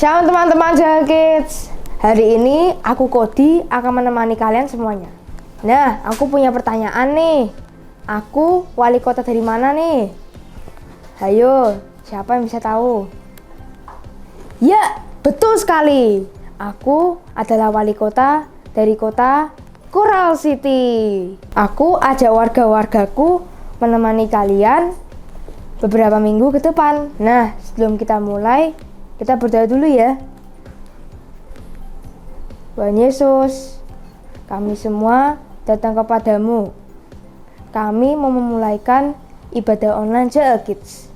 Shalom teman-teman Jaga Kids. Hari ini aku Kodi akan menemani kalian semuanya. Nah, aku punya pertanyaan nih. Aku wali kota dari mana nih? Hayo, siapa yang bisa tahu? Ya, betul sekali. Aku adalah wali kota dari kota Coral City. Aku ajak warga-wargaku menemani kalian beberapa minggu ke depan. Nah, sebelum kita mulai, kita berdoa dulu ya. Tuhan Yesus, kami semua datang kepadamu. Kami mau memulaikan ibadah online Jaga Kids.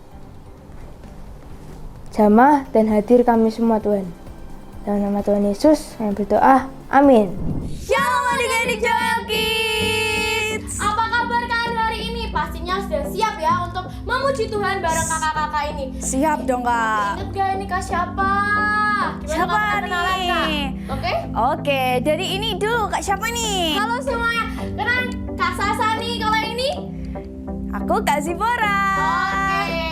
Jamah dan hadir kami semua Tuhan. Dalam nama Tuhan Yesus, kami berdoa. Amin. Shalom adik-adik Jaga Kids. Apa kabar kalian hari ini? Pastinya sudah siap ya untuk memuji Tuhan bareng kakak-kakak ini. Siap dong kak. Ingat gak ini kak siapa? Gimana Siapa kak kenalan, nih? Kak? Oke? Oke, dari ini dulu kak siapa nih? Halo semuanya. Kenalan Kak Sasa nih kalau yang ini. Aku Kak Zipora. Oke.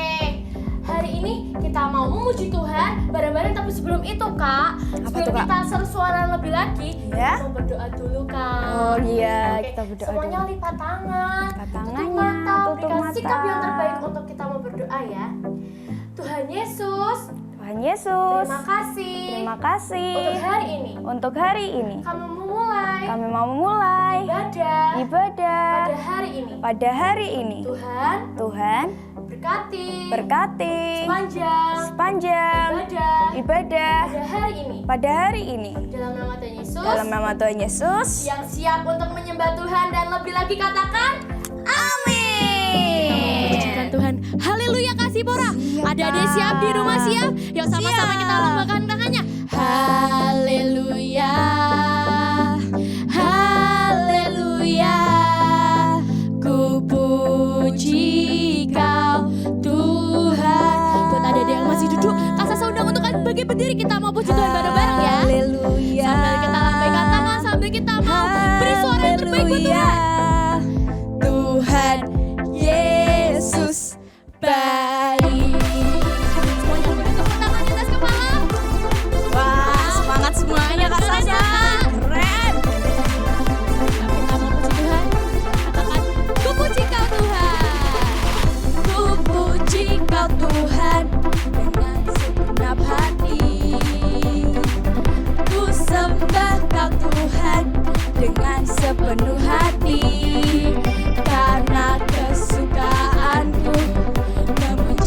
Hari ini kita mau memuji Tuhan bareng-bareng, tapi sebelum itu kak, sebelum tuh, Kak? kita seru-suara lebih lagi, Ya? kita mau berdoa dulu kak. Oh iya, Oke, kita berdoa semuanya dulu. lipat tangan, Lipat tutup tangannya, mata, tutup berikan mata. sikap yang terbaik untuk kita mau berdoa ya. Tuhan Yesus, Tuhan Yesus. terima kasih. Terima kasih. Untuk hari ini, Untuk hari ini kami memulai kami mau memulai ibadah ibadah pada hari ini. pada hari ini. Tuhan Berkati berkati sepanjang ibadah ibadah pada hari ini. pada hari ini. Dalam nama Tuhan Yesus, Dalam nama Tuhan Yesus. yang siap untuk menyembah Tuhan dan lebih lagi katakan Amin. pujikan Tuhan. Haleluya kasih Pora. Adik-adik siap di rumah siap? Yuk sama-sama kita lombakan tangannya. Haleluya. Haleluya. Ku puji Kau Tuhan. Buat adik-adik yang masih duduk, Kak Sasa undang untuk bagi berdiri, kita mau puji Tuhan bareng-bareng ya. Haleluya. Sambil kita lambaikan tangan, sambil kita mau beri suara yang terbaik buat Tuhan. Tuhan Yesus baik. Semuanya boleh tepuk tangan di atas kepala. Wah, semangat semuanya Kak Sasa. Keren. Kita mau puji Tuhan. Katakan, ku puji Kau Tuhan. Ku puji Kau Tuhan dengan segenap hati. Ku sembah Kau Tuhan dengan sepenuh hati. Karena kesukaanku memuji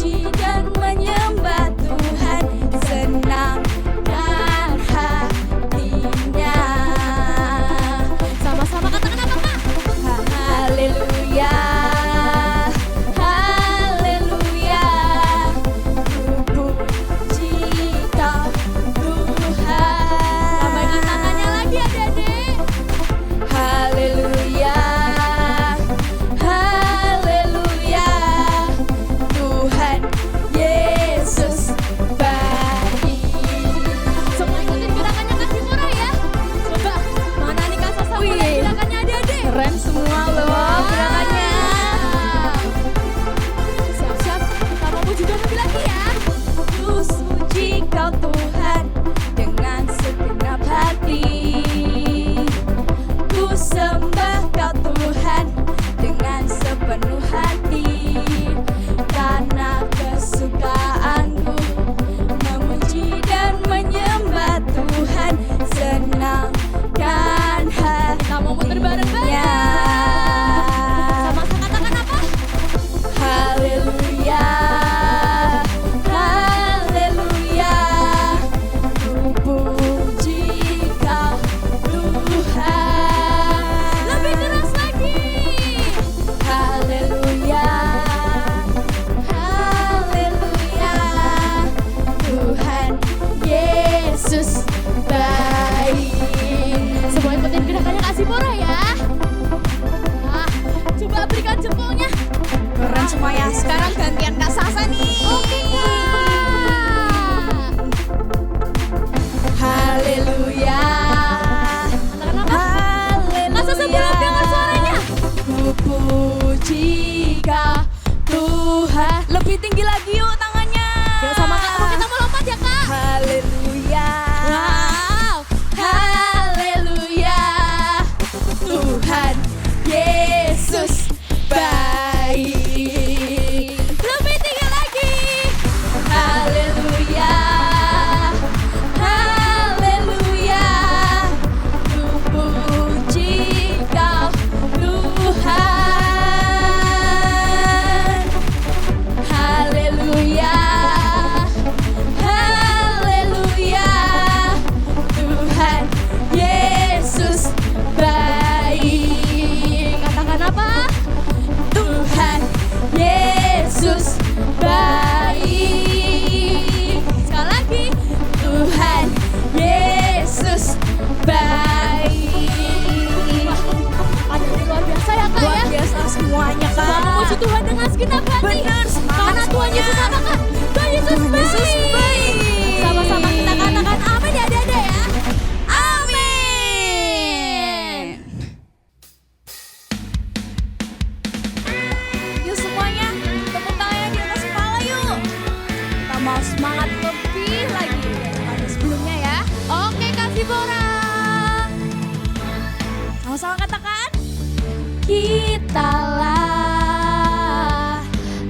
Kitalah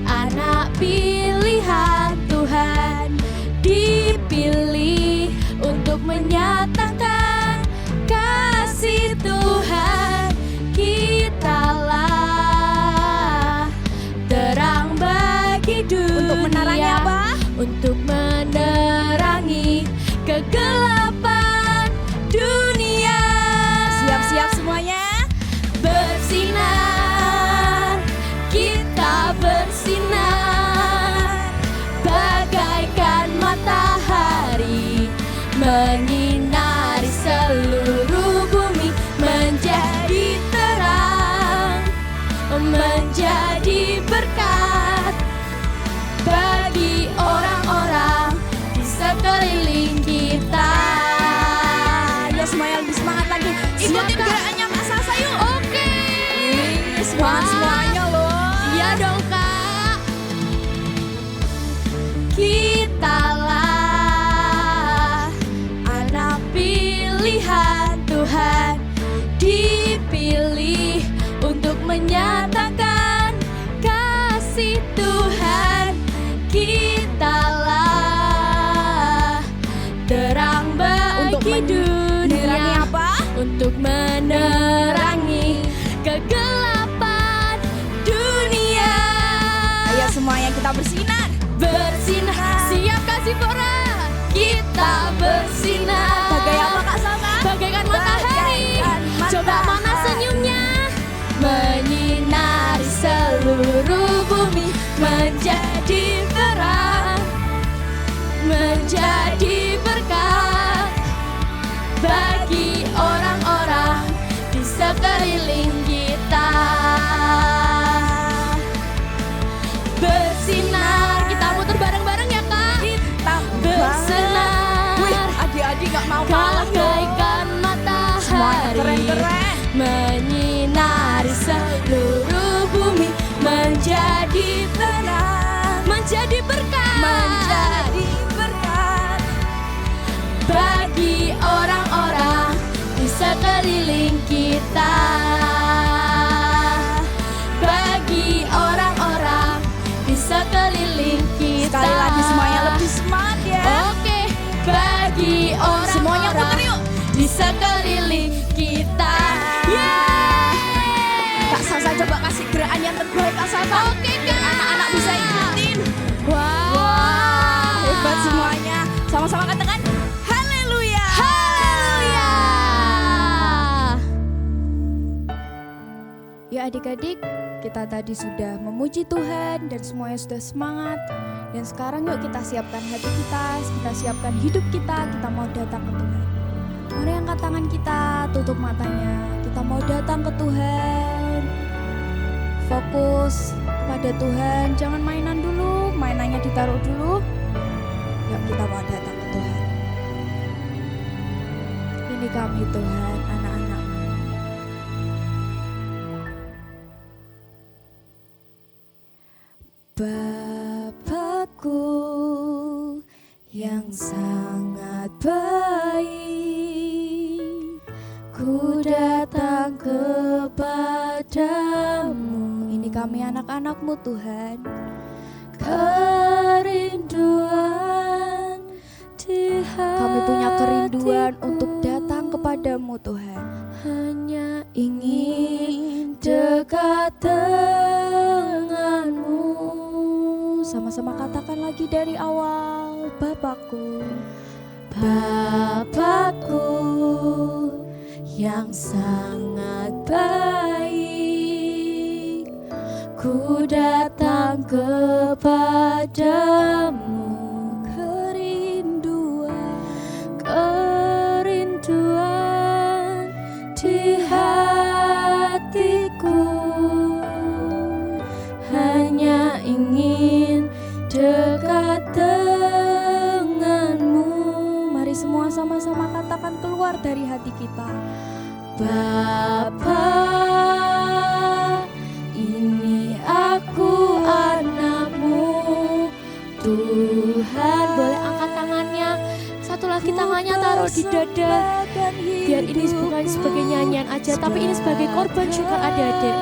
anak pilihan Tuhan, dipilih untuk menyatakan kasih Tuhan. Kitalah terang bagi dunia. Untuk menerangi apa? Untuk menerangi kegelapan dunia. Siap-siap semuanya. Bersinar, kita bersinar bagaikan matahari, menyinari seluruh bumi, menjadi terang, menjadi berkat bagi orang-orang di sekeliling kita. Ya semuanya lebih semangat lagi. Ikutin gerakannya Kak Sasa yuk. Oke. Semangat semuanya loh. Iya dong Kak. Kitalah anak pilihan Tuhan, dipilih untuk menyatakan kasih Tuhan. Kitalah terang Untuk bagi menerangi dunia, apa? untuk menerangi kegelapan dunia. Ayo semuanya kita bersinar. Bersinar, siap kasih Pora. Kita bersinar. Bagai apa Kak Sasa? Bagaikan matahari. Bagaikan Coba mana matahari. senyumnya? Menyinari seluruh bumi, menjadi terang, menjadi berkat bagi orang-orang di sekeliling kita. Bersinar, kita muter bareng-bareng ya Kak. Kita Bersinar, Wih, adik-adik gak mau kalah dong. bagaikan Semuanya matahari, keren-keren. menyinari seluruh bumi, menjadi terang, menjadi berkat, Menjadi berkat. bagi orang-orang di sekeliling kita. Bagi orang-orang di sekeliling kita. Sekali lagi semuanya lebih semangat ya. Oke, bagi Semuanya puter orang-orang yuk. di sekeliling kita. Kak Sasa coba kasih gerakan yang terbaik Kak Sasa. Oke Kak. Anak-anak bisa ikutin. Wah, Hebat semuanya. Sama-sama katakan haleluya. Haleluya. Ya adik-adik, kita tadi sudah memuji Tuhan dan semuanya sudah semangat. Dan sekarang yuk kita siapkan hati kita siapkan hidup kita mau datang ke Tuhan. Mari angkat tangan kita, tutup matanya. Kita mau datang ke Tuhan. Fokus kepada Tuhan, jangan mainan dulu, mainannya ditaruh dulu. Yuk kita mau datang ke Tuhan. Ini kami Tuhan, anak-anak. Bapakku yang sangat baik, ku datang kepadamu. Ini kami anak-anakmu Tuhan. Kerinduan di hati, kami punya kerinduan untuk datang kepadamu Tuhan. Hanya ingin dekat denganmu. Sama-sama katakan lagi dari awal. Bapakku, Bapakku yang sangat baik, ku datang kepadamu. Kerinduan di hatiku, hanya ingin dekat denganmu. Mari semua sama-sama katakan keluar dari hati kita. Bapa, ini aku anakmu Tuhan. Boleh angkat tangannya, satu lagi tangannya taruh di dada. Biar ini bukan sebagai nyanyian aja, tapi ini sebagai korban syukur adik-adik.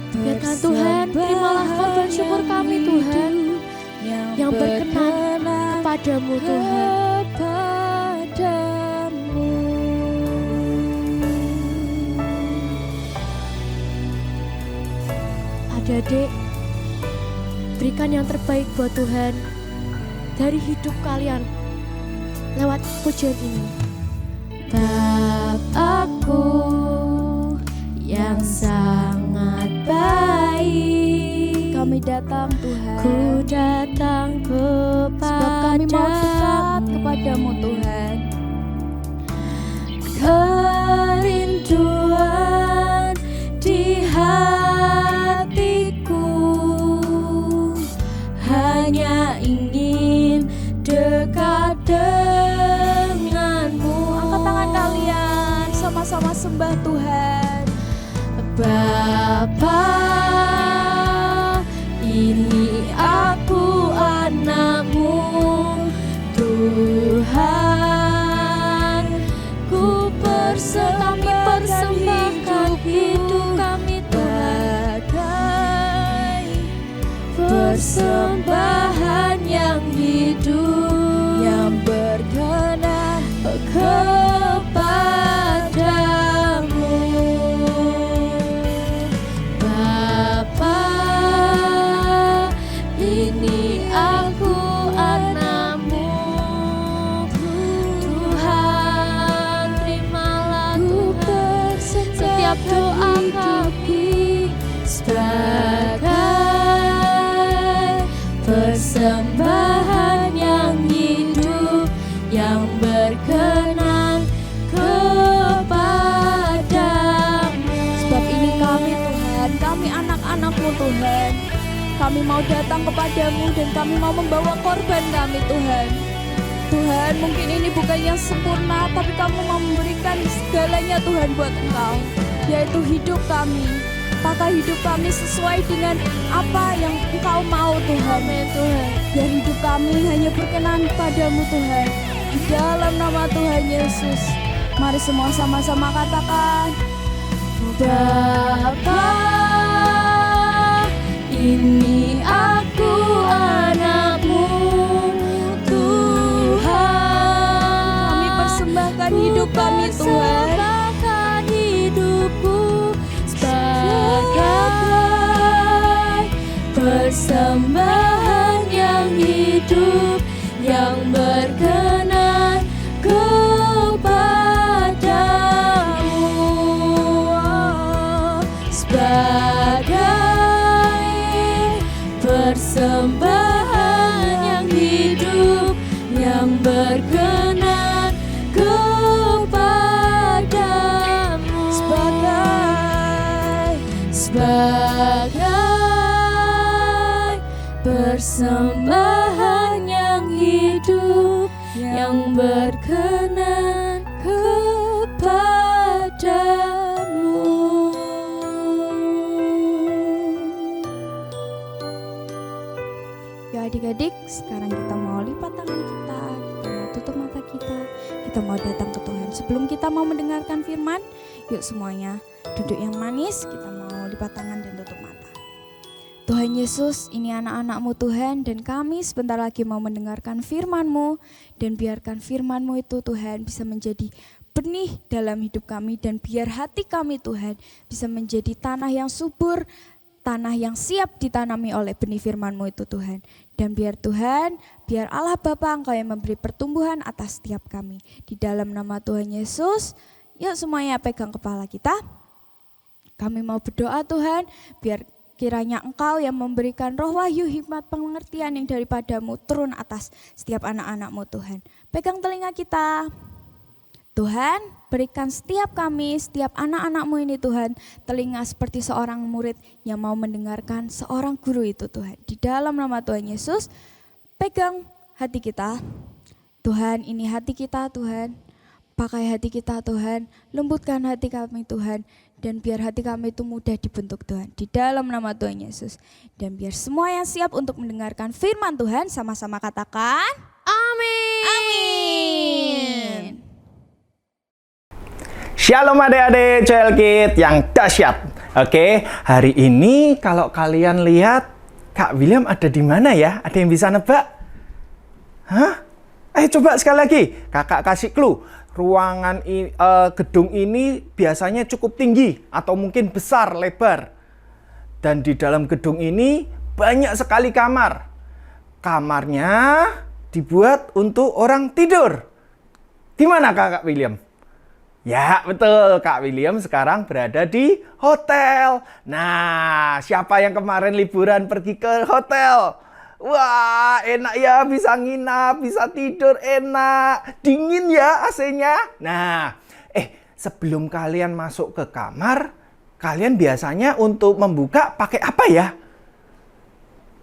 Biarkan Tuhan, terimalah korban syukur kami Tuhan, yang berkenan kepadamu Tuhan. Adik-adik, berikan yang terbaik buat Tuhan dari hidup kalian lewat pujian ini. Bapakku yang sangat baik, Kami datang Tuhan, ku datang sebab kami mau dekat kepadamu. kepadamu Tuhan. Kerinduan di hatiku hanya ingin dekat denganmu. Angkat tangan kalian, sama-sama sembah Tuhan. Bapa, ini aku anakmu, Tuhan. Ku persembahkan hidup kami Tuhan, persembahan yang hidup, yang berkenan kepadamu. Bapa, ini aku anakmu, Tuhan. Terimalah Tuhan setiap doa kami sebagai persembahan yang hidup, yang berkenan kepadamu. Sebab ini kami Tuhan, kami anak-anak-Mu Tuhan. Kami mau datang kepadamu dan kami mau membawa korban kami Tuhan. Tuhan, mungkin ini bukan yang sempurna, tapi kamu mau memberikan segalanya Tuhan buat Engkau, yaitu hidup kami. Apakah hidup kami sesuai dengan apa yang Engkau mau Tuhan? Amin Tuhan. Biar hidup kami hanya berkenan padamu Tuhan. Di dalam nama Tuhan Yesus, mari semua sama-sama katakan, Bapa, ini aku anakmu, Tuhan. kami persembahkan hidup kami Tuhan. Persembahkan hidupku sebagai persembahan yang hidup, yang berkenan kepadamu. Sebagai persembahan yang hidup, yang berkenan kepadamu. Sebagai persembahan yang hidup, yang berkenan kepadamu. Ya adik-adik, sekarang kita mau lipat tangan kita mau tutup mata kita mau datang ke Tuhan. Sebelum kita mau mendengarkan firman, yuk semuanya duduk yang manis, kita mau lipat tangan dan tutup mata. Tuhan Yesus, ini anak-anak-Mu Tuhan, dan kami sebentar lagi mau mendengarkan firman-Mu, dan biarkan firman-Mu itu Tuhan bisa menjadi benih dalam hidup kami, dan biar hati kami Tuhan bisa menjadi tanah yang subur, tanah yang siap ditanami oleh benih firman-Mu itu Tuhan. Dan biar Tuhan, biar Allah Bapa Engkau yang memberi pertumbuhan atas setiap kami. Di dalam nama Tuhan Yesus, yuk semuanya pegang kepala kita. Kami mau berdoa Tuhan, biar kiranya Engkau yang memberikan roh wahyu, hikmat, pengertian yang daripadamu turun atas setiap anak-anak-Mu Tuhan. Pegang telinga kita. Tuhan, berikan setiap kami, setiap anak-anak-Mu ini Tuhan, telinga seperti seorang murid yang mau mendengarkan seorang guru itu Tuhan. Di dalam nama Tuhan Yesus, pegang hati kita. Tuhan, ini hati kita Tuhan. Pakai hati kita Tuhan, lembutkan hati kami Tuhan. Dan biar hati kami itu mudah dibentuk Tuhan. Di dalam nama Tuhan Yesus. Dan biar semua yang siap untuk mendengarkan firman Tuhan, sama-sama katakan, Amin. Shalom adik-adik Joel Kid yang dahsyat. Oke, hari ini kalau kalian lihat Kak William ada di mana ya? Ada yang bisa nebak? Hah? Coba sekali lagi. Kakak kasih clue. Ruangan gedung ini biasanya cukup tinggi atau mungkin besar, lebar. Dan di dalam gedung ini banyak sekali kamar. Kamarnya dibuat untuk orang tidur. Di mana Kak William? Ya, betul. Kak William sekarang berada di hotel. Nah, siapa yang kemarin liburan pergi ke hotel? Wah, enak ya, bisa nginap, bisa tidur, enak. Dingin ya AC-nya. Nah, sebelum kalian masuk ke kamar, kalian biasanya untuk membuka pakai apa ya?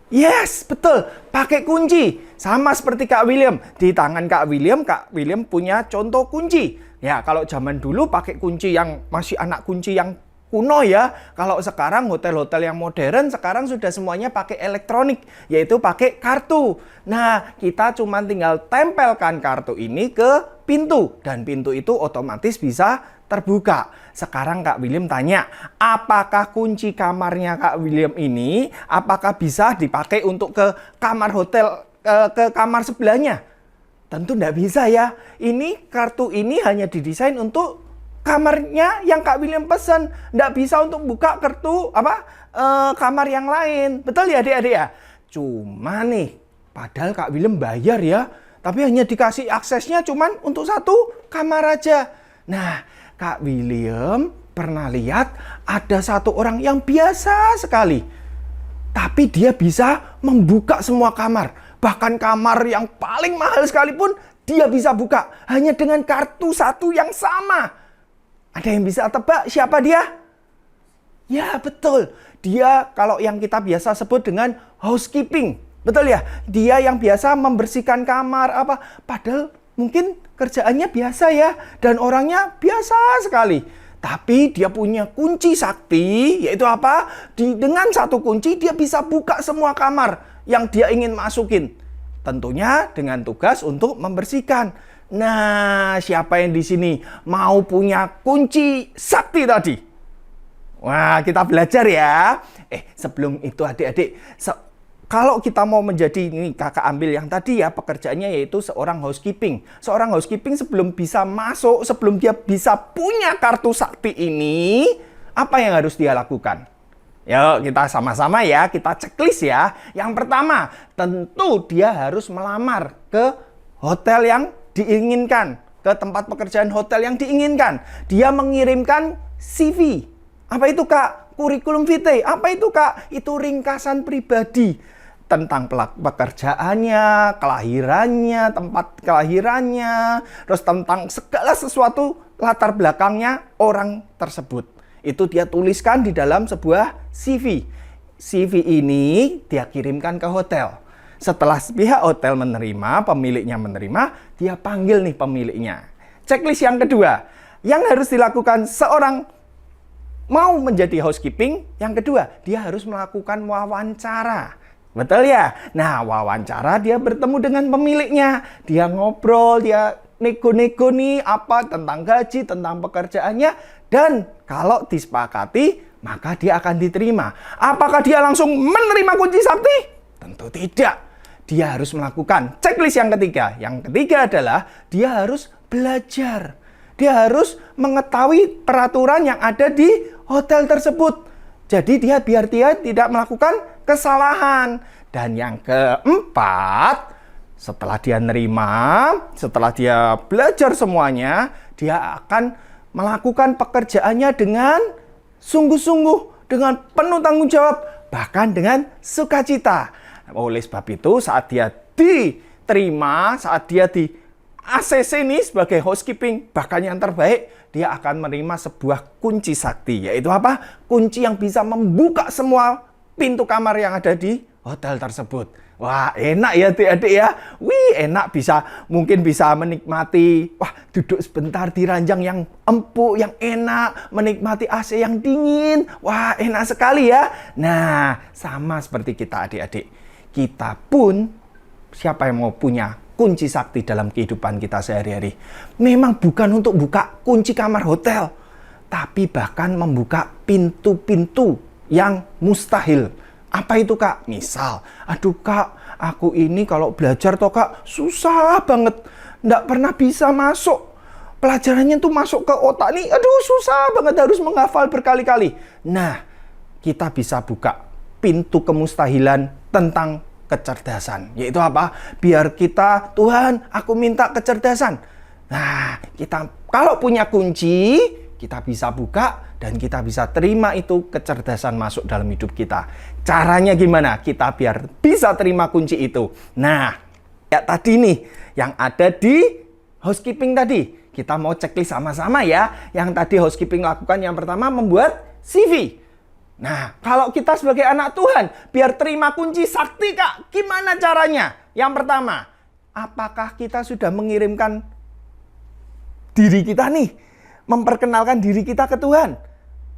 Yes, betul. Pakai kunci. Sama seperti Kak William. Di tangan Kak William punya contoh kunci. Ya, kalau zaman dulu pakai kunci yang masih anak kunci yang kuno ya. Kalau sekarang hotel-hotel yang modern sekarang sudah semuanya pakai elektronik, yaitu pakai kartu. Nah, kita cuma tinggal tempelkan kartu ini ke pintu dan pintu itu otomatis bisa terbuka. Sekarang Kak William tanya, apakah kunci kamarnya Kak William ini apakah bisa dipakai untuk ke kamar hotel, ke kamar sebelahnya? Tentu tidak bisa ya. Ini kartu ini hanya didesain untuk kamarnya yang Kak William pesan. Tidak bisa untuk buka kartu kamar yang lain. Betul ya adik-adik ya? Cuma nih, padahal Kak William bayar ya. Tapi hanya dikasih aksesnya cuman untuk satu kamar aja. Nah, Kak William pernah lihat ada satu orang yang biasa sekali. Tapi dia bisa membuka semua kamar. Bahkan kamar yang paling mahal sekalipun dia bisa buka. Hanya dengan kartu satu yang sama. Ada yang bisa tebak siapa dia? Ya betul. Dia kalau yang kita biasa sebut dengan housekeeping. Betul ya? Dia yang biasa membersihkan kamar apa. Padahal mungkin kerjaannya biasa ya. Dan orangnya biasa sekali. Tapi dia punya kunci sakti, yaitu apa? Dengan satu kunci dia bisa buka semua kamar yang dia ingin masukin. Tentunya dengan tugas untuk membersihkan. Nah, siapa yang di sini mau punya kunci sakti tadi? Wah, kita belajar ya. Sebelum itu adik-adik, kalau kita mau menjadi, ini kakak ambil yang tadi ya, pekerjaannya yaitu seorang housekeeping. Seorang housekeeping sebelum bisa masuk, sebelum dia bisa punya kartu sakti ini, apa yang harus dia lakukan? Yuk kita sama-sama ya, kita checklist ya. Yang pertama, tentu dia harus melamar ke hotel yang diinginkan, ke tempat pekerjaan hotel yang diinginkan. Dia mengirimkan CV. Apa itu Kak? Kurikulum vitae. Apa itu Kak? Itu ringkasan pribadi tentang pekerjaannya, kelahirannya, tempat kelahirannya, terus tentang segala sesuatu latar belakangnya orang tersebut. Itu dia tuliskan di dalam sebuah CV. CV ini dia kirimkan ke hotel. Setelah pihak hotel menerima, pemiliknya menerima, dia panggil nih pemiliknya. Checklist yang kedua, yang harus dilakukan seorang mau menjadi housekeeping, yang kedua, dia harus melakukan wawancara. Betul ya? Nah, wawancara dia bertemu dengan pemiliknya. Dia ngobrol, dia nego-nego nih apa tentang gaji, tentang pekerjaannya. Dan kalau disepakati, maka dia akan diterima. Apakah dia langsung menerima kunci sakti? Tentu tidak. Dia harus melakukan checklist yang ketiga. Yang ketiga adalah dia harus belajar. Dia harus mengetahui peraturan yang ada di hotel tersebut. Jadi biar dia tidak melakukan kesalahan. Dan yang keempat, setelah dia nerima, setelah dia belajar semuanya, dia akan melakukan pekerjaannya dengan sungguh-sungguh, dengan penuh tanggung jawab, bahkan dengan sukacita. Oleh sebab itu, saat dia diterima, saat dia di ACC ini sebagai housekeeping, bahkan yang terbaik, dia akan menerima sebuah kunci sakti. Yaitu apa? Kunci yang bisa membuka semua pintu kamar yang ada di hotel tersebut. Wah, enak ya adik-adik ya. Wih, enak, mungkin bisa menikmati, duduk sebentar di ranjang yang empuk, yang enak, menikmati AC yang dingin. Wah, enak sekali ya. Nah, sama seperti kita adik-adik. Kita pun, siapa yang mau punya kunci sakti dalam kehidupan kita sehari-hari? Memang bukan untuk buka kunci kamar hotel, tapi bahkan membuka pintu-pintu yang mustahil. Apa itu Kak? Misal, aduh Kak, aku ini kalau belajar toh Kak, susah banget. Nggak pernah bisa masuk. Pelajarannya tuh masuk ke otak nih, aduh susah banget, harus menghafal berkali-kali. Nah, kita bisa buka pintu kemustahilan tentang kecerdasan. Yaitu apa? Biar kita, Tuhan, aku minta kecerdasan. Nah, kita kalau punya kunci, kita bisa buka dan kita bisa terima itu kecerdasan masuk dalam hidup kita. Caranya gimana? Kita biar bisa terima kunci itu. Nah, ya tadi nih yang ada di housekeeping tadi. Kita mau checklist sama-sama ya. Yang tadi housekeeping lakukan yang pertama membuat CV. Nah, kalau kita sebagai anak Tuhan biar terima kunci sakti Kak, gimana caranya? Yang pertama, apakah kita sudah mengirimkan diri kita nih? Memperkenalkan diri kita ke Tuhan.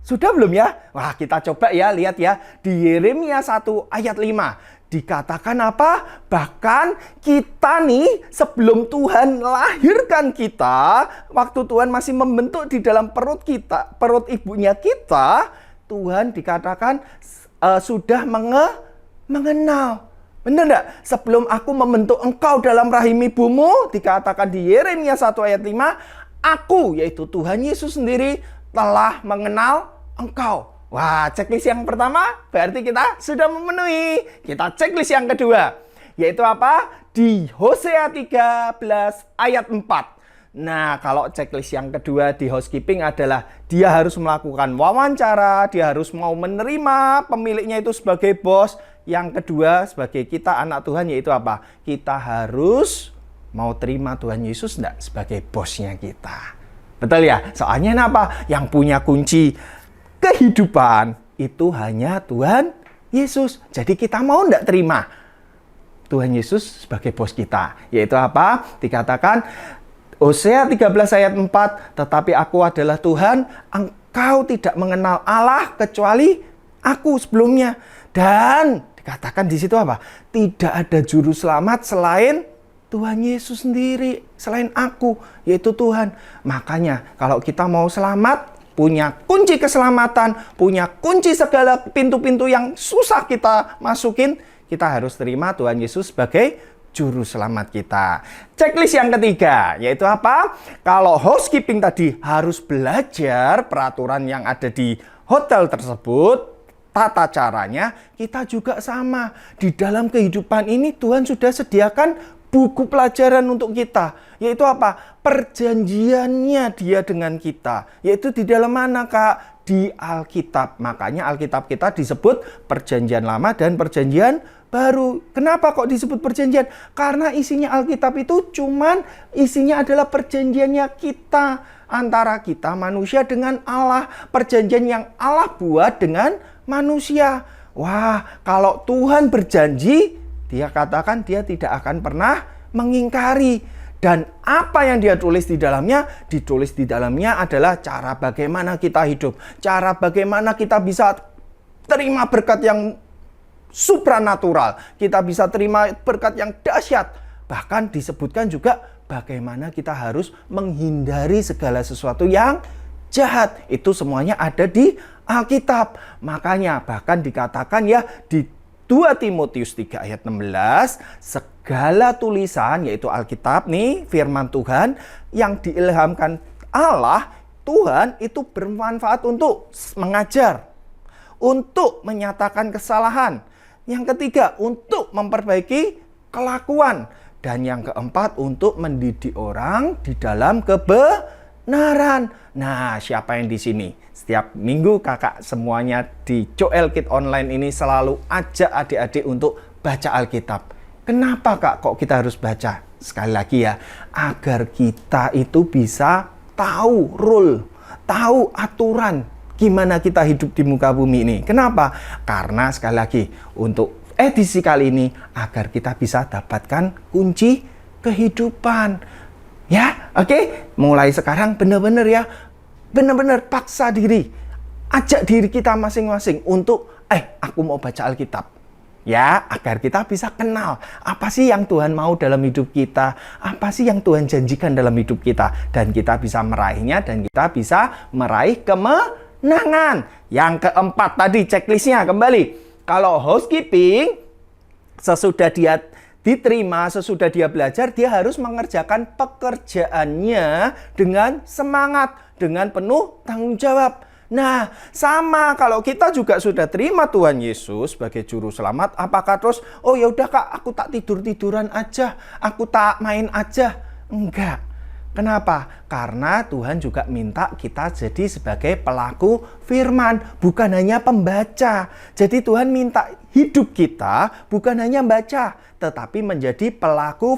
Sudah belum ya? Wah, kita coba ya, lihat ya. Di Yeremia 1 ayat 5. Dikatakan apa? Bahkan kita nih sebelum Tuhan lahirkan kita, waktu Tuhan masih membentuk di dalam perut kita, perut ibunya kita, Tuhan dikatakan sudah mengenal. Benar enggak? Sebelum aku membentuk engkau dalam rahim ibumu, dikatakan di Yeremia 1 ayat 5, aku, yaitu Tuhan Yesus sendiri, telah mengenal engkau. Wah, checklist yang pertama berarti kita sudah memenuhi. Kita checklist yang kedua, yaitu apa? Di Hosea 13 ayat 4. Nah, kalau checklist yang kedua di housekeeping adalah dia harus melakukan wawancara, dia harus mau menerima pemiliknya itu sebagai bos. Yang kedua, sebagai kita anak Tuhan, yaitu apa? Kita harus mau terima Tuhan Yesus enggak sebagai bosnya kita. Betul ya? Soalnya apa? Yang punya kunci kehidupan itu hanya Tuhan Yesus. Jadi kita mau enggak terima Tuhan Yesus sebagai bos kita? Yaitu apa? Dikatakan Hosea 13 ayat 4, tetapi aku adalah Tuhan, engkau tidak mengenal Allah kecuali aku sebelumnya. Dan dikatakan di situ apa? Tidak ada juru selamat selain Tuhan Yesus sendiri, selain aku, yaitu Tuhan. Makanya kalau kita mau selamat, punya kunci keselamatan, punya kunci segala pintu-pintu yang susah kita masukin, kita harus terima Tuhan Yesus sebagai juru selamat kita. Checklist yang ketiga, yaitu apa? Kalau housekeeping tadi harus belajar peraturan yang ada di hotel tersebut, tata caranya, kita juga sama. Di dalam kehidupan ini Tuhan sudah sediakan buku pelajaran untuk kita, yaitu apa? Perjanjiannya dia dengan kita, yaitu di dalam mana Kak? Di Alkitab. Makanya Alkitab kita disebut perjanjian lama dan perjanjian baru. Kenapa kok disebut perjanjian? Karena isinya Alkitab itu cuman isinya adalah perjanjiannya kita, antara kita manusia dengan Allah, perjanjian yang Allah buat dengan manusia. Wah, kalau Tuhan berjanji, dia katakan dia tidak akan pernah mengingkari. Dan apa yang dia tulis di dalamnya? Ditulis di dalamnya adalah cara bagaimana kita hidup. Cara bagaimana kita bisa terima berkat yang supranatural. Kita bisa terima berkat yang dahsyat. Bahkan disebutkan juga bagaimana kita harus menghindari segala sesuatu yang jahat. Itu semuanya ada di Alkitab. Makanya bahkan dikatakan ya di 2 Timotius 3 ayat 16, segala tulisan, yaitu Alkitab nih, firman Tuhan yang diilhamkan Allah, Tuhan itu bermanfaat untuk mengajar, untuk menyatakan kesalahan. Yang ketiga, untuk memperbaiki kelakuan. Dan yang keempat, untuk mendidik orang di dalam kebenaran. Nah, siapa yang di sini? Setiap minggu kakak semuanya di Joel Kid Online ini selalu ajak adik-adik untuk baca Alkitab. Kenapa Kak kok kita harus baca? Sekali lagi ya, agar kita itu bisa tahu rule, tahu aturan gimana kita hidup di muka bumi ini. Kenapa? Karena sekali lagi untuk edisi kali ini agar kita bisa dapatkan kunci kehidupan. Ya, oke? Mulai sekarang benar-benar ya, benar-benar paksa diri, ajak diri kita masing-masing untuk aku mau baca Alkitab. Ya, agar kita bisa kenal apa sih yang Tuhan mau dalam hidup kita, apa sih yang Tuhan janjikan dalam hidup kita, dan kita bisa meraihnya, dan kita bisa meraih kemenangan. kewenangan. Yang keempat tadi checklistnya kembali. Kalau housekeeping, sesudah dia diterima, sesudah dia belajar, dia harus mengerjakan pekerjaannya dengan semangat, dengan penuh tanggung jawab. Nah, sama kalau kita juga sudah terima Tuhan Yesus sebagai juru selamat, apakah terus, oh ya udah Kak, aku tak tidur-tiduran aja, aku tak main aja? Enggak. Kenapa? Karena Tuhan juga minta kita jadi sebagai pelaku firman, bukan hanya pembaca. Jadi Tuhan minta hidup kita bukan hanya baca, tetapi menjadi pelaku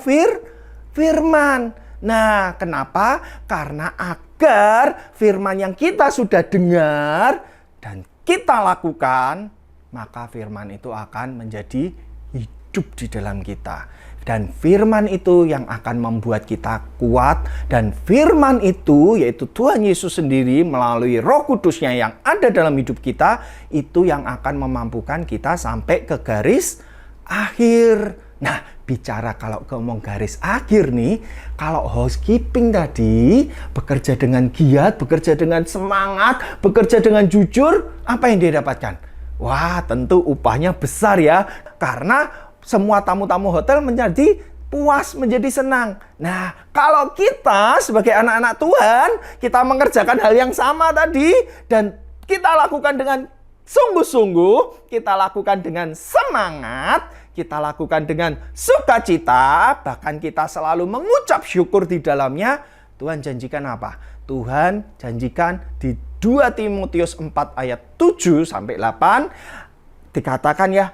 firman. Nah, kenapa? Karena agar firman yang kita sudah dengar dan kita lakukan, maka firman itu akan menjadi hidup di dalam kita. Dan firman itu yang akan membuat kita kuat. Dan firman itu, yaitu Tuhan Yesus sendiri melalui Roh Kudusnya yang ada dalam hidup kita, itu yang akan memampukan kita sampai ke garis akhir. Nah, bicara kalau ngomong garis akhir nih, kalau housekeeping tadi bekerja dengan giat, bekerja dengan semangat, bekerja dengan jujur, apa yang dia dapatkan? Wah, tentu upahnya besar ya. Karena semua tamu-tamu hotel menjadi puas, menjadi senang. Nah, kalau kita sebagai anak-anak Tuhan, kita mengerjakan hal yang sama tadi, dan kita lakukan dengan sungguh-sungguh, kita lakukan dengan semangat, kita lakukan dengan sukacita, bahkan kita selalu mengucap syukur di dalamnya, Tuhan janjikan apa? Tuhan janjikan di 2 Timotius 4 ayat 7 sampai 8, dikatakan ya,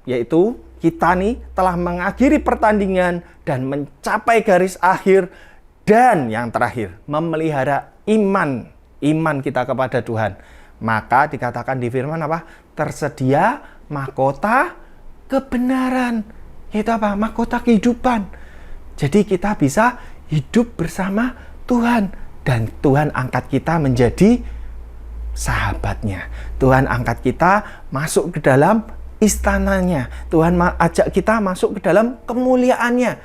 yaitu kita nih telah mengakhiri pertandingan dan mencapai garis akhir, dan yang terakhir memelihara iman kita kepada Tuhan. Maka dikatakan di firman apa? Tersedia mahkota kebenaran. Itu apa? Mahkota kehidupan. Jadi kita bisa hidup bersama Tuhan, dan Tuhan angkat kita menjadi sahabatnya. Tuhan angkat kita masuk ke dalam istananya. Tuhan ajak kita masuk ke dalam kemuliaannya.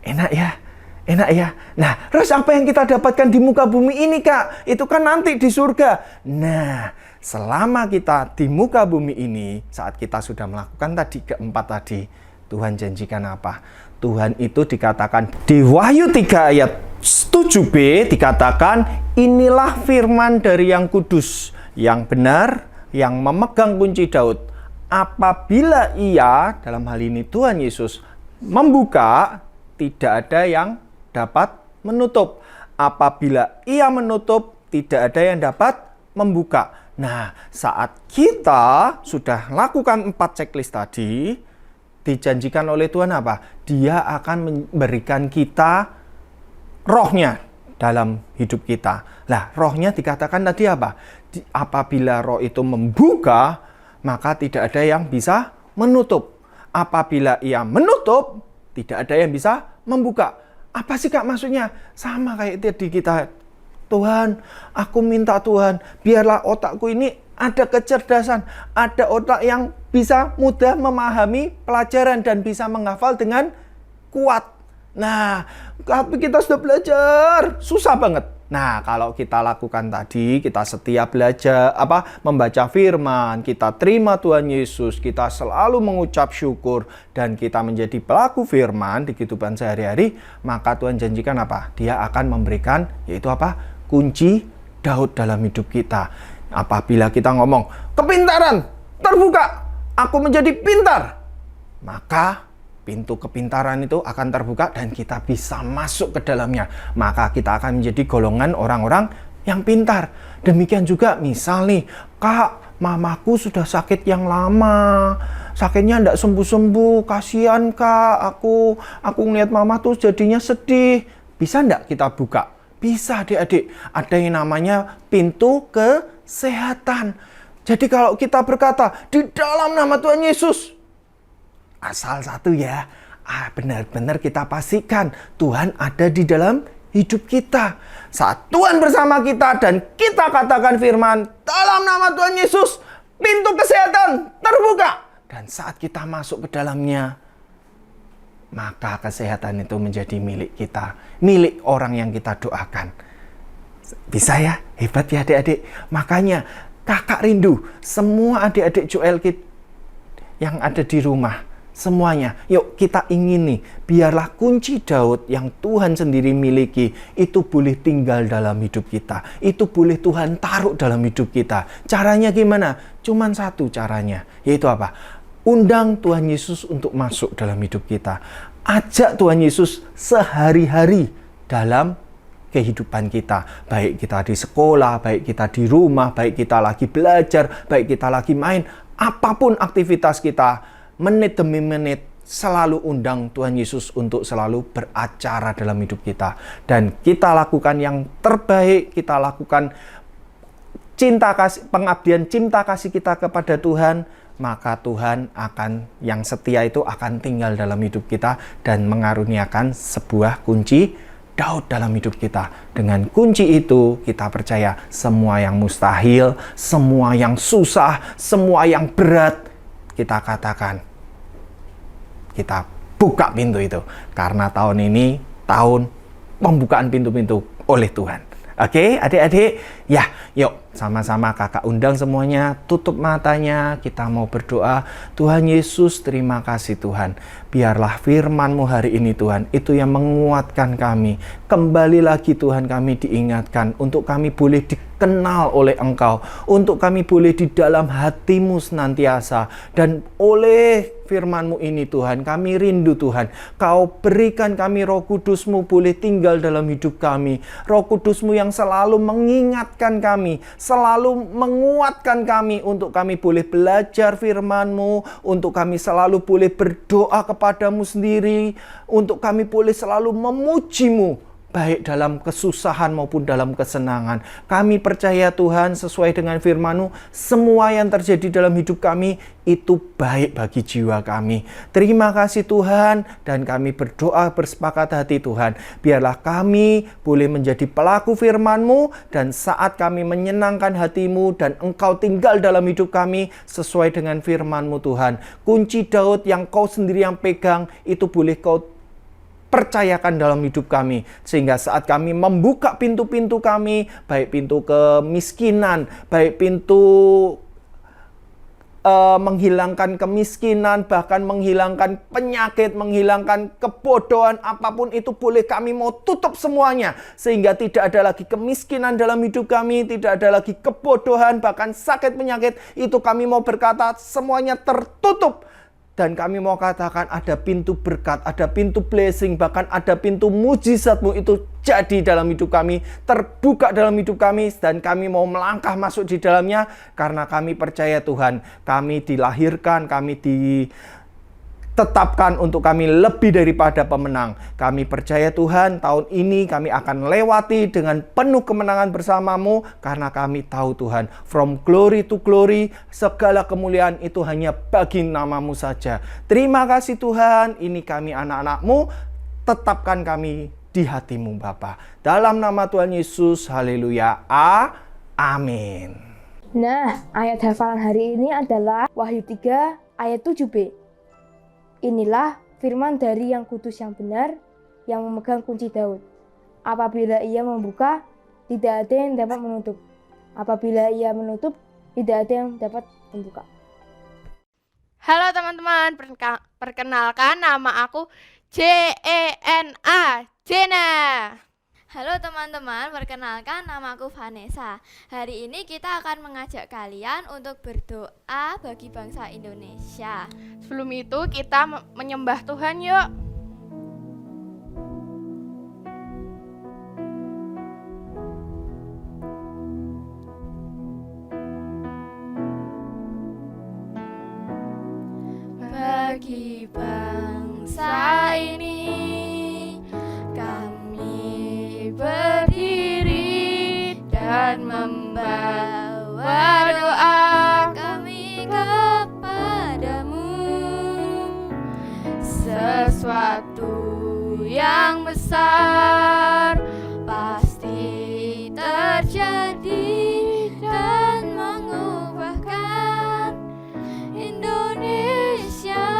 Enak ya. Nah, terus apa yang kita dapatkan di muka bumi ini, Kak? Itu kan nanti di surga. Nah, selama kita di muka bumi ini, saat kita sudah melakukan tadi keempat tadi, Tuhan janjikan apa? Tuhan itu dikatakan di Wahyu 3 ayat 7b, dikatakan inilah firman dari yang kudus, yang benar, yang memegang kunci Daud. Apabila ia, dalam hal ini Tuhan Yesus, membuka, tidak ada yang dapat menutup. Apabila ia menutup, tidak ada yang dapat membuka. Nah, saat kita sudah lakukan 4 checklist tadi, dijanjikan oleh Tuhan apa? Dia akan memberikan kita rohnya dalam hidup kita. Nah, rohnya dikatakan tadi apa? Apabila roh itu membuka, maka tidak ada yang bisa menutup. Apabila ia menutup, tidak ada yang bisa membuka. Apa sih Kak maksudnya? Sama kayak tadi kita. Tuhan, aku minta Tuhan, biarlah otakku ini ada kecerdasan, ada otak yang bisa mudah memahami pelajaran dan bisa menghafal dengan kuat. Nah, tapi kita sudah belajar, susah banget. Nah, kalau kita lakukan tadi, kita setia belajar, membaca firman, kita terima Tuhan Yesus, kita selalu mengucap syukur, dan kita menjadi pelaku firman di kehidupan sehari-hari, maka Tuhan janjikan apa? Dia akan memberikan, yaitu apa? Kunci Daud dalam hidup kita. Apabila kita ngomong, kepintaran, terbuka, aku menjadi pintar, maka pintu kepintaran itu akan terbuka dan kita bisa masuk ke dalamnya. Maka kita akan menjadi golongan orang-orang yang pintar. Demikian juga misal nih, Kak, mamaku sudah sakit yang lama. Sakitnya tidak sembuh-sembuh. Kasihan Kak, aku ngeliat mama tuh jadinya sedih. Bisa tidak kita buka? Bisa adik-adik. Ada yang namanya pintu kesehatan. Jadi kalau kita berkata, di dalam nama Tuhan Yesus, asal satu ya, benar-benar kita pastikan Tuhan ada di dalam hidup kita. Saat Tuhan bersama kita dan kita katakan firman, dalam nama Tuhan Yesus, pintu kesehatan terbuka. Dan saat kita masuk ke dalamnya, maka kesehatan itu menjadi milik kita, milik orang yang kita doakan. Bisa ya? Hebat ya adik-adik. Makanya kakak rindu semua adik-adik Joel Kid yang ada di rumah. Semuanya, yuk kita ingin nih, biarlah kunci Daud yang Tuhan sendiri miliki, itu boleh tinggal dalam hidup kita. Itu boleh Tuhan taruh dalam hidup kita. Caranya gimana? Cuman satu caranya, yaitu apa? Undang Tuhan Yesus untuk masuk dalam hidup kita. Ajak Tuhan Yesus sehari-hari dalam kehidupan kita. Baik kita di sekolah, baik kita di rumah, baik kita lagi belajar, baik kita lagi main. Apapun aktivitas kita, menit demi menit selalu undang Tuhan Yesus untuk selalu beracara dalam hidup kita. Dan kita lakukan yang terbaik, kita lakukan pengabdian cinta kasih kita kepada Tuhan, maka Tuhan akan, yang setia itu akan tinggal dalam hidup kita dan mengaruniakan sebuah kunci Daud dalam hidup kita. Dengan kunci itu kita percaya semua yang mustahil, semua yang susah, semua yang berat, kita katakan, kita buka pintu itu. Karena tahun ini tahun pembukaan pintu-pintu oleh Tuhan. Oke, adik-adik, ya, yuk sama-sama kakak undang semuanya, tutup matanya, kita mau berdoa. Tuhan Yesus, terima kasih Tuhan. Biarlah firman-Mu hari ini Tuhan, itu yang menguatkan kami. Kembali lagi Tuhan, kami diingatkan untuk kami boleh dikenal oleh Engkau, untuk kami boleh di dalam hati-Mu senantiasa. Dan oleh firman-Mu ini Tuhan, kami rindu Tuhan, Kau berikan kami Roh Kudus-Mu boleh tinggal dalam hidup kami. Roh Kudus-Mu yang selalu mengingatkan kami, selalu menguatkan kami untuk kami boleh belajar firman-Mu, untuk kami selalu boleh berdoa kepadamu sendiri, untuk kami boleh selalu memuji-Mu, baik dalam kesusahan maupun dalam kesenangan. Kami percaya Tuhan, sesuai dengan firman-Mu, semua yang terjadi dalam hidup kami itu baik bagi jiwa kami. Terima kasih Tuhan, dan kami berdoa bersepakat hati Tuhan, biarlah kami boleh menjadi pelaku firman-Mu, dan saat kami menyenangkan hati-Mu dan Engkau tinggal dalam hidup kami sesuai dengan firman-Mu Tuhan. Kunci Daud yang Kau sendiri yang pegang, itu boleh Kau percayakan dalam hidup kami, sehingga saat kami membuka pintu-pintu kami, baik pintu kemiskinan, baik pintu menghilangkan kemiskinan, bahkan menghilangkan penyakit, menghilangkan kebodohan, apapun itu boleh kami mau tutup semuanya, sehingga tidak ada lagi kemiskinan dalam hidup kami, tidak ada lagi kebodohan, bahkan sakit penyakit, itu kami mau berkata semuanya tertutup. Dan kami mau katakan ada pintu berkat, ada pintu blessing, bahkan ada pintu mujizat-Mu itu jadi dalam hidup kami, terbuka dalam hidup kami, dan kami mau melangkah masuk di dalamnya, karena kami percaya Tuhan, kami dilahirkan, kami ditetapkan untuk kami lebih daripada pemenang. Kami percaya Tuhan, tahun ini kami akan lewati dengan penuh kemenangan bersama-Mu, karena kami tahu Tuhan, from glory to glory, segala kemuliaan itu hanya bagi nama-Mu saja. Terima kasih Tuhan, ini kami anak-anak-Mu, tetapkan kami di hati-Mu Bapa. Dalam nama Tuhan Yesus, haleluya, amin. Nah, ayat hafalan hari ini adalah Wahyu 3 ayat 7b. Inilah firman dari Yang Kudus yang benar, yang memegang kunci Daud. Apabila ia membuka, tidak ada yang dapat menutup. Apabila ia menutup, tidak ada yang dapat membuka. Halo teman-teman, perkenalkan nama aku Jena, Jena. Halo teman-teman, perkenalkan nama aku Vanessa. Hari ini kita akan mengajak kalian untuk berdoa bagi bangsa Indonesia. Sebelum itu kita menyembah Tuhan yuk. Bagi bangsa ini berdiri dan membawa doa kami kepadamu. Sesuatu yang besar pasti terjadi dan mengubahkan Indonesia.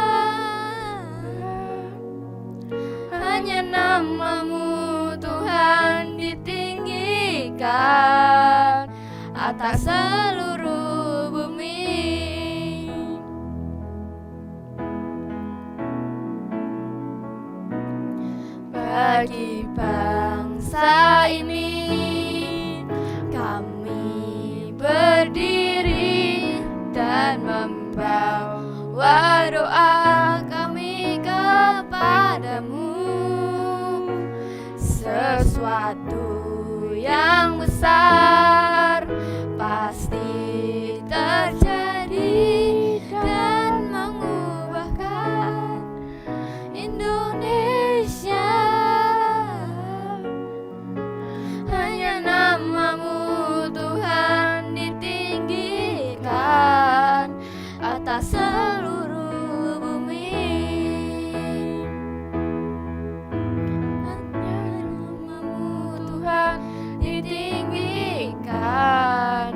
Hanya nama-Mu Tuhan ditinggikan. atas seluruh bumi. Bagi bangsa ini kami berdiri dan membawa doa kami kepadamu. Sesuatu yang besar pasti terjadi dan mengubahkan Indonesia. Hanya namamu Tuhan ditinggikan atas seluruh bumi. Hanya namamu Tuhan ditinggikan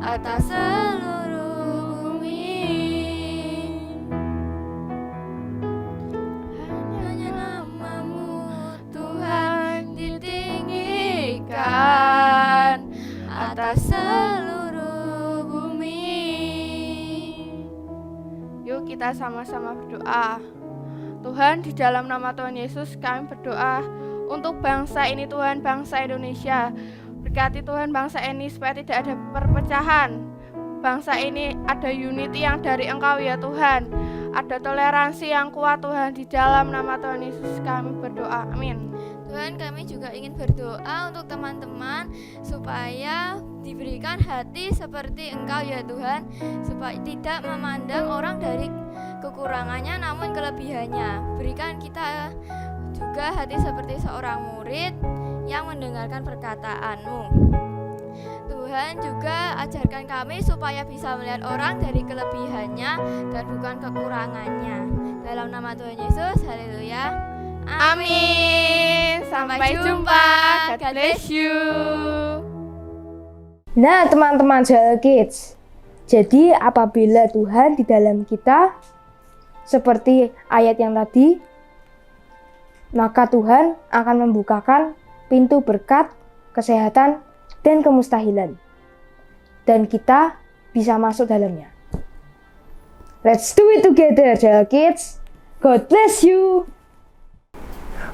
atas seluruh bumi. Hanya namamu Tuhan ditinggikan atas seluruh bumi. Yuk kita sama-sama berdoa. Tuhan, di dalam nama Tuhan Yesus kami berdoa untuk bangsa ini Tuhan, bangsa Indonesia. Berkati Tuhan bangsa ini supaya tidak ada perpecahan. Bangsa ini ada unity yang dari Engkau ya Tuhan. Ada toleransi yang kuat Tuhan, di dalam nama Tuhan Yesus kami berdoa. Amin. Tuhan, kami juga ingin berdoa untuk teman-teman supaya diberikan hati seperti Engkau ya Tuhan, supaya tidak memandang orang dari kekurangannya namun kelebihannya. Berikan kita juga hati seperti seorang murid yang mendengarkan perkataan-Mu. Tuhan juga ajarkan kami supaya bisa melihat orang dari kelebihannya dan bukan kekurangannya. Dalam nama Tuhan Yesus, haleluya. Amin. Sampai jumpa. God bless you. Nah, teman-teman Jail Kids, jadi apabila Tuhan di dalam kita, seperti ayat yang tadi, maka Tuhan akan membukakan pintu berkat, kesehatan, dan kemustahilan. Dan kita bisa masuk dalamnya. Let's do it together, Jail Kids. God bless you.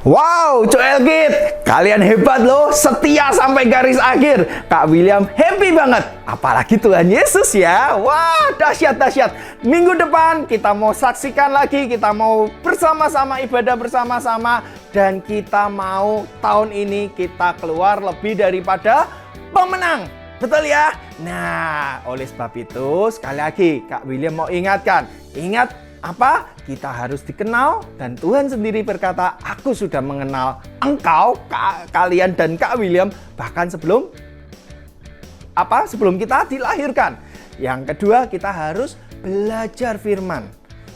Wow, Joel Kid, kalian hebat loh, setia sampai garis akhir. Kak William happy banget, apalagi Tuhan Yesus ya. Wah, dahsyat. Minggu depan kita mau saksikan lagi, kita mau bersama-sama ibadah bersama-sama, dan kita mau tahun ini kita keluar lebih daripada pemenang. Betul ya? Nah, oleh sebab itu sekali lagi Kak William mau ingatkan, ingat apa? Kita harus dikenal, dan Tuhan sendiri berkata, aku sudah mengenal engkau, kalian dan Kak William, bahkan sebelum kita dilahirkan. Yang kedua, kita harus belajar firman.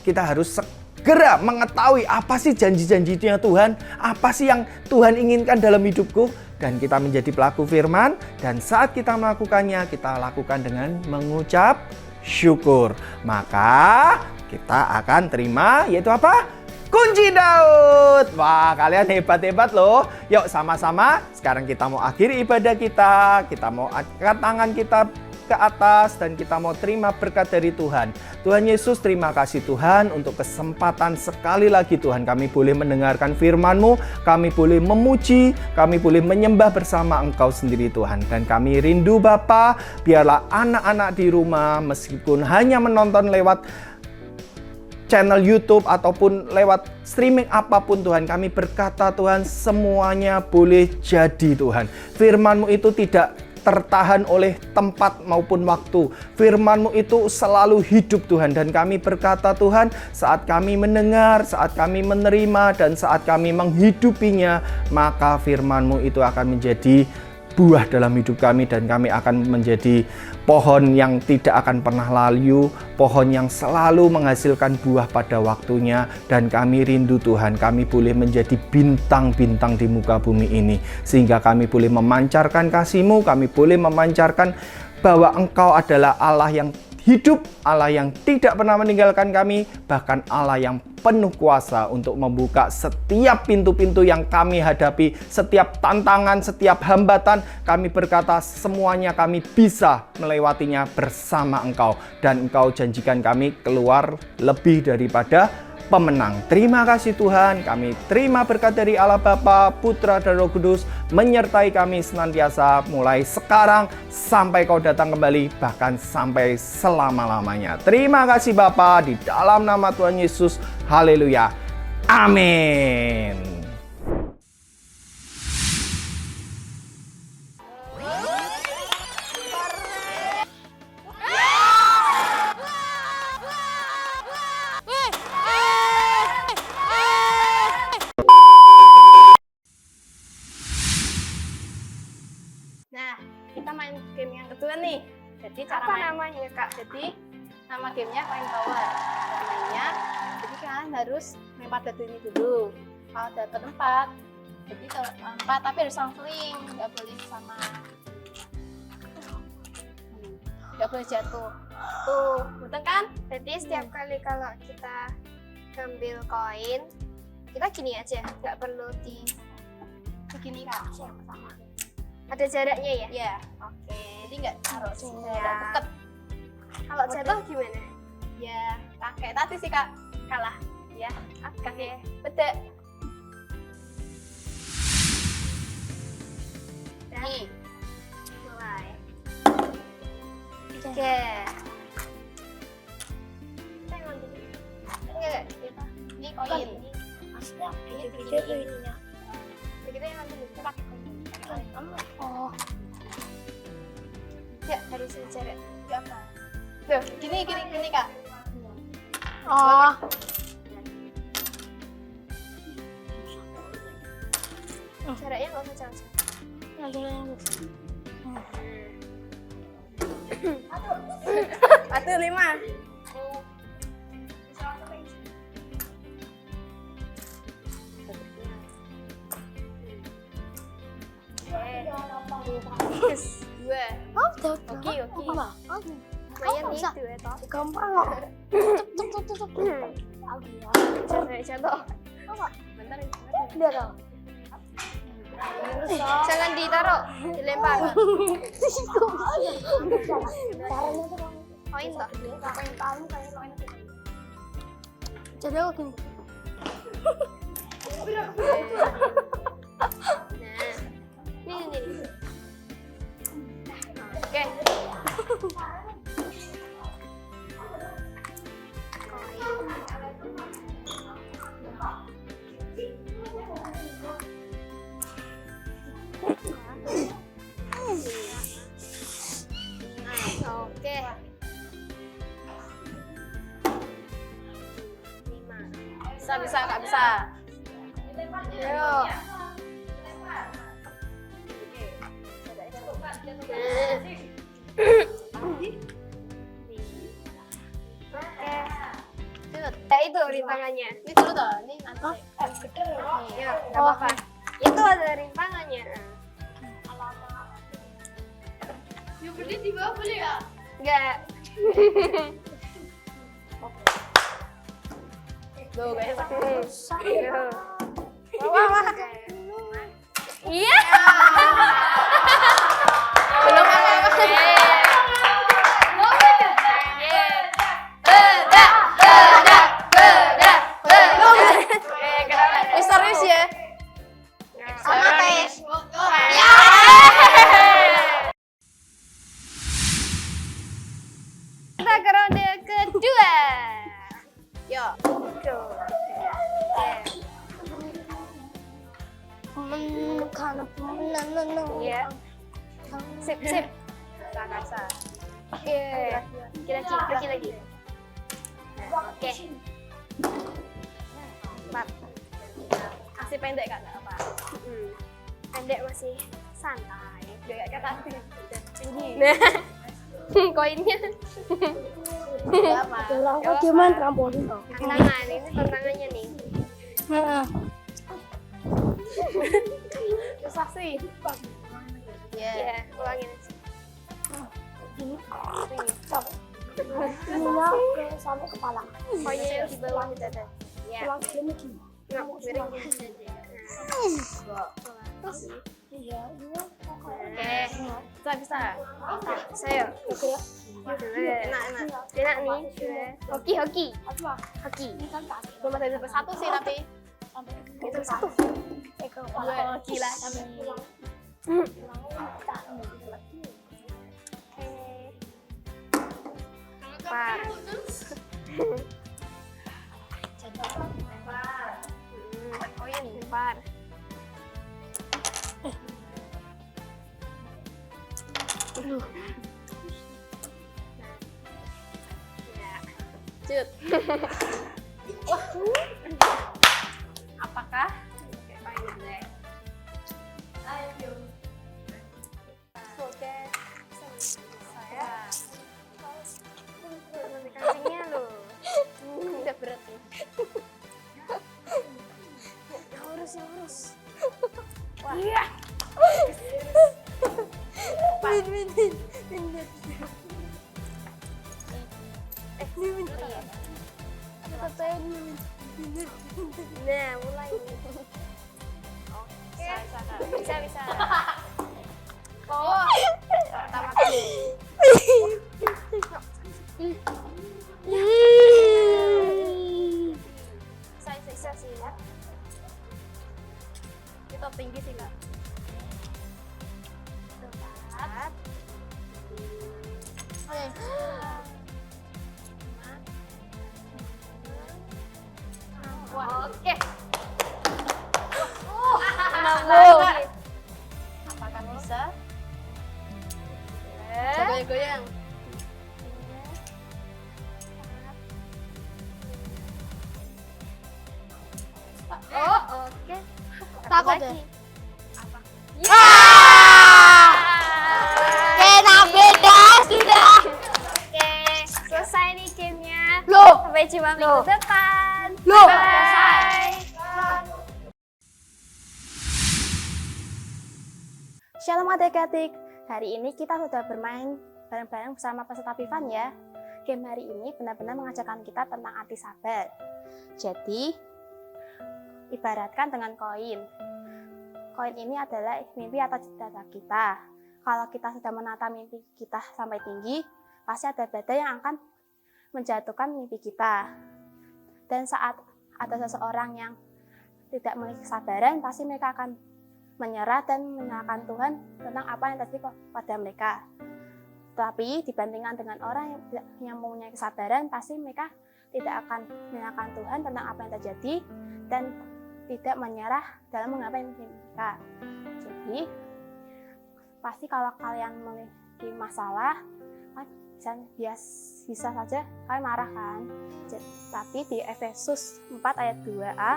Kita harus segera mengetahui apa sih janji-janjinya Tuhan, apa sih yang Tuhan inginkan dalam hidupku, dan kita menjadi pelaku firman. Dan saat kita melakukannya, kita lakukan dengan mengucap syukur. Maka kita akan terima, yaitu apa? Kunci Daud. Wah, kalian hebat-hebat loh. Yuk sama-sama, sekarang kita mau akhiri ibadah kita. Kita mau angkat tangan kita ke atas dan kita mau terima berkat dari Tuhan. Tuhan Yesus, terima kasih Tuhan untuk kesempatan sekali lagi Tuhan kami boleh mendengarkan firman-Mu, kami boleh memuji, kami boleh menyembah bersama Engkau sendiri Tuhan. Dan kami rindu Bapa, biarlah anak-anak di rumah meskipun hanya menonton lewat channel YouTube ataupun lewat streaming apapun Tuhan, kami berkata Tuhan, semuanya boleh jadi Tuhan. Firman-Mu itu tidak tertahan oleh tempat maupun waktu. Firman-Mu itu selalu hidup Tuhan, dan kami berkata Tuhan, saat kami mendengar, saat kami menerima, dan saat kami menghidupinya, maka firman-Mu itu akan menjadi buah dalam hidup kami, dan kami akan menjadi pohon yang tidak akan pernah layu, pohon yang selalu menghasilkan buah pada waktunya. Dan kami rindu Tuhan, kami boleh menjadi bintang-bintang di muka bumi ini, sehingga kami boleh memancarkan kasih-Mu, kami boleh memancarkan bahwa Engkau adalah Allah yang hidup, Allah yang tidak pernah meninggalkan kami, bahkan Allah yang penuh kuasa untuk membuka setiap pintu-pintu yang kami hadapi, setiap tantangan, setiap hambatan. Kami berkata semuanya kami bisa melewatinya bersama Engkau, dan Engkau janjikan kami keluar lebih daripada pemenang. Terima kasih Tuhan, kami terima berkat dari Allah Bapa, Putra, dan Roh Kudus menyertai kami senantiasa mulai sekarang sampai Kau datang kembali, bahkan sampai selama-lamanya. Terima kasih Bapa, di dalam nama Tuhan Yesus. Haleluya. Amin. Nah, kita main game yang kedua nih. Jadi cara Apa main, namanya Kak? jadi nama gamenya Coin Tower. Cara mainnya, jadi kalian harus lempar batu ini dulu. Kalau dapat 4, jadi kalau 4 tapi harus seling, nggak boleh sama. Nggak boleh jatuh. Tuh, betul kan? Jadi setiap kali kalau kita ngambil koin, kita gini aja, nggak perlu di Begini kak. sama. Ada jaraknya ya? Ya, oke. Jadi nggak taruh Siap. deket. Kalau jatuh gimana? Ya, kayak tadi sih kak, kalah. Ya, kasih bedek. Nih, Mulai. Oke. Kita yang ngambil ini. enggak, ini koin. Maksudnya gede-gede koinnya. Kita yang ngambil itu pakai koin. Oh. Ya, harus jarak. Ya apa? Tuh, gini kak. Oh. Jaraknya nggak usah jauh-jauh. Satu 5. Dua. Oh, Oke. Lumayan nih, dua toh. Gampang kok. Jatuh. Bentar. Udah toh. Jangan ditaruh, dilempar. Koin toh. Koin kamu kayak koin. Jadi aku gini. Nah, ini. Oke. Oke. 5. Bisa, nggak bisa. Ayo. Ya itu rintangannya. Ini dulu toh, ini nanti. Ya, nggak apa-apa. Itu ada rintangannya. Yang berdiri di bawah boleh ya? Enggak. Tuh, guys. Wah. Iya. Belum apa-apa. Serius ya? Sama tes. Kita ke ronde kedua. Yo. Ya. Sip. Sakasa. Lagi. Oke. 4. Masih pendek kan? Nggak apa. Pendek masih santai. Udah kayak kata tinggi. Nah, koinnya. Nggak apa. Gimana trampolin toh? Tantangan, ini tantangannya nih. Susah sih. Ya. Ya, ulangin aja. ininya sampai kepala. Koinnya di bawah dada. Ya. Pulang gini gini. Miring gini. Terus iya, oke. Bisa. Saya. Enak. Enak nih. Hoki. Belum ada sampai satu sih tapi. Itu satu. Dua gila. Empat. Oh ini empat. Cut. Wah. Apakah? Ayo. Oke. Saya. Nanti kancingnya loh. Udah berat nih. Urus. Wah. Iya. Nah, mulai. Oke. Bisa. Oh. Pertama kali. Bisa sih. Kita tinggi sih, Kak. Tepat. Oke. Apakah bisa? Goyang-goyang. Oh, oke. Takut deh. Apa? Kena beda sudah. Oke, selesai nih gamenya. Sampai jumpa minggu depan. Bye. Shalom adik-adik. Hari ini kita sudah bermain bareng-bareng bersama peserta Pifan ya. Game hari ini benar-benar mengajarkan kita tentang arti sabar. Jadi, ibaratkan dengan koin. Koin ini adalah mimpi atau cita-cita kita. Kalau kita sudah menata mimpi kita sampai tinggi, pasti ada badai yang akan menjatuhkan mimpi kita. Dan saat ada seseorang yang tidak memiliki kesabaran, pasti mereka akan menyerah dan menyalahkan Tuhan tentang apa yang terjadi pada mereka. Tapi dibandingkan dengan orang yang mempunyai kesabaran, pasti mereka tidak akan menyalahkan Tuhan tentang apa yang terjadi dan tidak menyerah dalam menggapai mimpi mereka. Jadi, pasti kalau kalian memiliki masalah, bisa saja kalian marah kan. Tapi di Efesus 4 ayat 2a,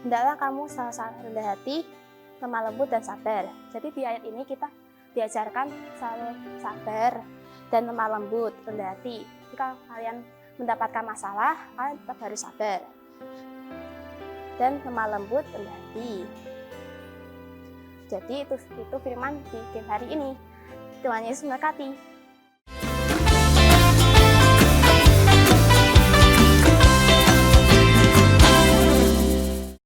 hendaklah kamu selalu rendah hati, lemah lembut dan sabar. Jadi di ayat ini kita diajarkan selalu sabar dan lemah lembut, rendah hati. Jika kalian mendapatkan masalah, kalian tetap harus sabar dan lemah lembut, rendah hati. Jadi itu firman di game hari ini. Tuhan Yesus memberkati.